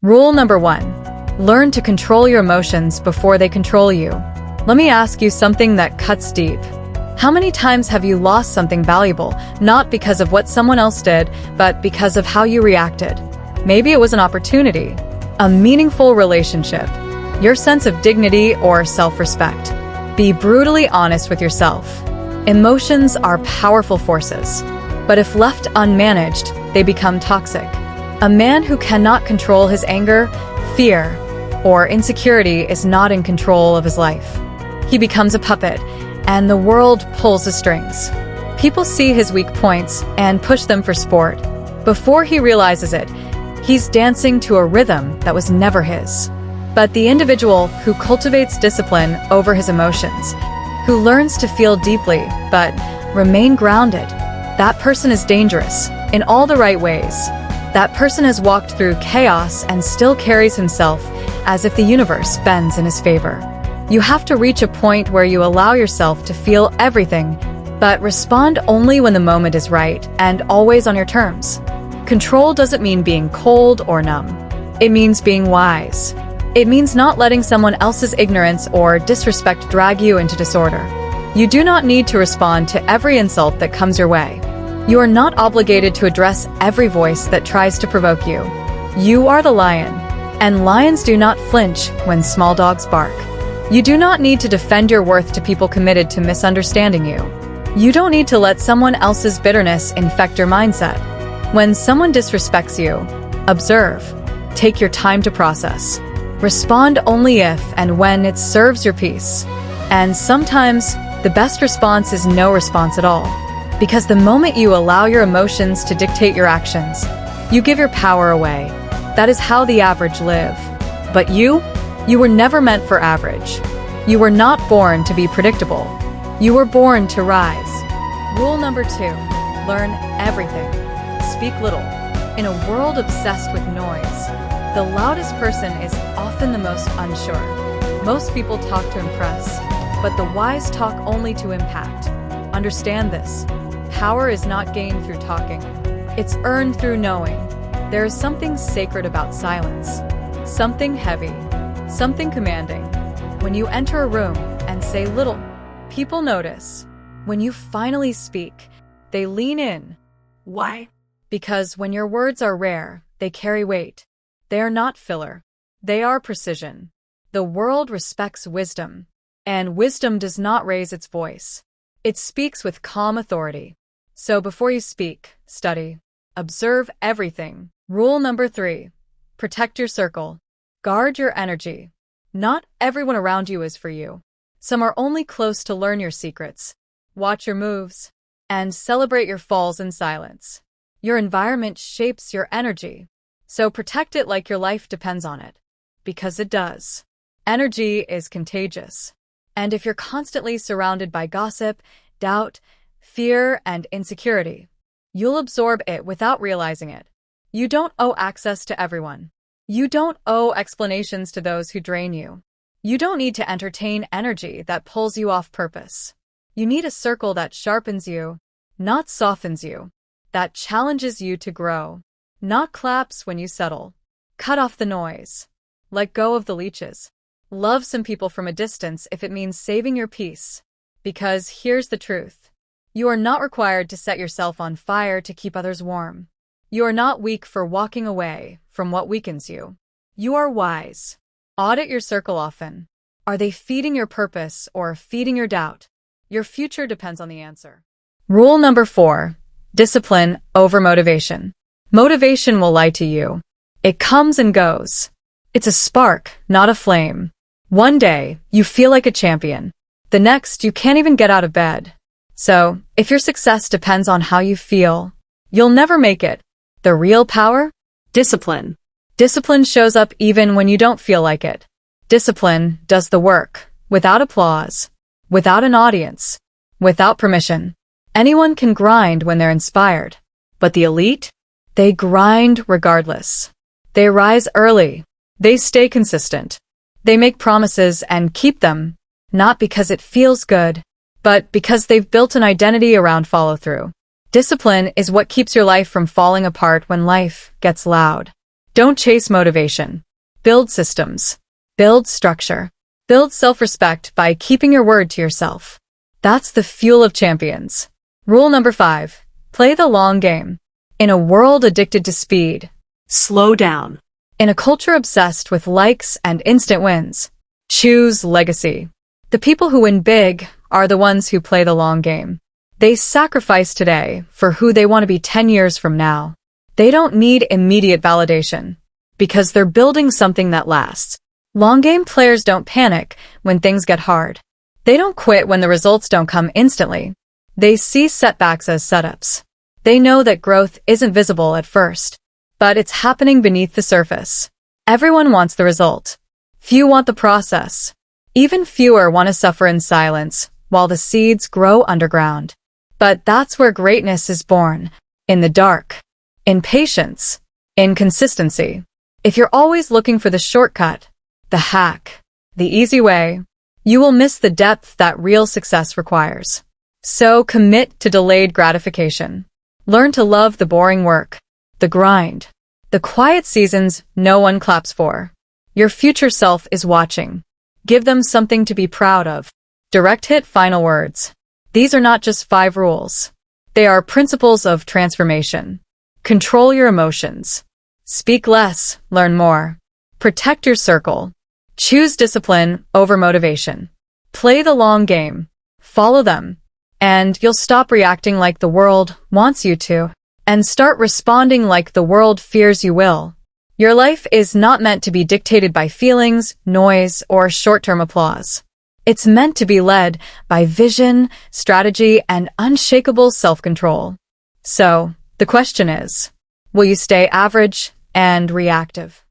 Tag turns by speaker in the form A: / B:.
A: Rule number 1. Learn to control your emotions before they control you. Let me ask you something that cuts deep. How many times have you lost something valuable, not because of what someone else did, but because of how you reacted? Maybe it was an opportunity, a meaningful relationship, your sense of dignity or self-respect. Be brutally honest with yourself. Emotions are powerful forces, but if left unmanaged, they become toxic. A man who cannot control his anger, fear, or insecurity is not in control of his life. He becomes a puppet, and the world pulls the strings. People see his weak points and push them for sport. Before he realizes it, he's dancing to a rhythm that was never his. But the individual who cultivates discipline over his emotions, who learns to feel deeply but remain grounded, that person is dangerous in all the right ways. That person has walked through chaos and still carries himself as if the universe bends in his favor. You have to reach a point where you allow yourself to feel everything, but respond only when the moment is right and always on your terms. Control doesn't mean being cold or numb. It means being wise. It means not letting someone else's ignorance or disrespect drag you into disorder. You do not need to respond to every insult that comes your way. You are not obligated to address every voice that tries to provoke you. You are the lion, and lions do not flinch when small dogs bark. You do not need to defend your worth to people committed to misunderstanding you. You don't need to let someone else's bitterness infect your mindset. When someone disrespects you, observe. Take your time to process. Respond only if and when it serves your peace. And sometimes, the best response is no response at all. Because the moment you allow your emotions to dictate your actions, you give your power away. That is how the average live. But you were never meant for average. You were not born to be predictable. You were born to rise. Rule number 2. Learn everything. Speak little. In a world obsessed with noise, the loudest person is often the most unsure. Most people talk to impress, but the wise talk only to impact. Understand this. Power is not gained through talking. It's earned through knowing. There is something sacred about silence. Something heavy. Something commanding. When you enter a room and say little, people notice. When you finally speak, they lean in. Why? Because when your words are rare, they carry weight. They are not filler. They are precision. The world respects wisdom, and wisdom does not raise its voice. It speaks with calm authority. So before you speak, study. Observe everything. Rule number 3. Protect your circle. Guard your energy. Not everyone around you is for you. Some are only close to learn your secrets. Watch your moves, and celebrate your falls in silence. Your environment shapes your energy, so protect it like your life depends on it. Because it does. Energy is contagious. And if you're constantly surrounded by gossip, doubt, fear, and insecurity, you'll absorb it without realizing it. You don't owe access to everyone. You don't owe explanations to those who drain you. You don't need to entertain energy that pulls you off purpose. You need a circle that sharpens you, not softens you, that challenges you to grow, not claps when you settle. Cut off the noise. Let go of the leeches. Love some people from a distance if it means saving your peace. Because here's the truth. You are not required to set yourself on fire to keep others warm. You are not weak for walking away from what weakens you. You are wise. Audit your circle often. Are they feeding your purpose or feeding your doubt? Your future depends on the answer. Rule number 4. Discipline over motivation. Motivation will lie to you. It comes and goes. It's a spark, not a flame. One day, you feel like a champion. The next, you can't even get out of bed. So, if your success depends on how you feel, you'll never make it. The real power? Discipline. Discipline shows up even when you don't feel like it. Discipline does the work, without applause, without an audience, without permission. Anyone can grind when they're inspired. But the elite? They grind regardless. They rise early. They stay consistent. They make promises and keep them, not because it feels good, but because they've built an identity around follow-through. Discipline is what keeps your life from falling apart when life gets loud. Don't chase motivation. Build systems. Build structure. Build self-respect by keeping your word to yourself. That's the fuel of champions. Rule number 5. Play the long game. In a world addicted to speed,
B: Slow down.
A: in a culture obsessed with likes and instant wins, choose legacy. The people who win big are the ones who play the long game. They sacrifice today for who they want to be 10 years from now. They don't need immediate validation because they're building something that lasts. Long game players don't panic when things get hard. They don't quit when the results don't come instantly. They see setbacks as setups. They know that growth isn't visible at first, but it's happening beneath the surface. Everyone wants the result. Few want the process. Even fewer want to suffer in silence while the seeds grow underground. But that's where greatness is born, in the dark, in patience, in consistency. If you're always looking for the shortcut, the hack, the easy way, you will miss the depth that real success requires. So commit to delayed gratification. Learn to love the boring work, the grind, the quiet seasons no one claps for. Your future self is watching. Give them something to be proud of. Direct hit final words. These are not just 5 rules. They are principles of transformation. Control your emotions. Speak less, learn more. Protect your circle. Choose discipline over motivation. Play the long game. Follow them. And you'll stop reacting like the world wants you to, and start responding like the world fears you will. Your life is not meant to be dictated by feelings, noise, or short-term applause. It's meant to be led by vision, strategy, and unshakable self-control. So, the question is, will you stay average and reactive?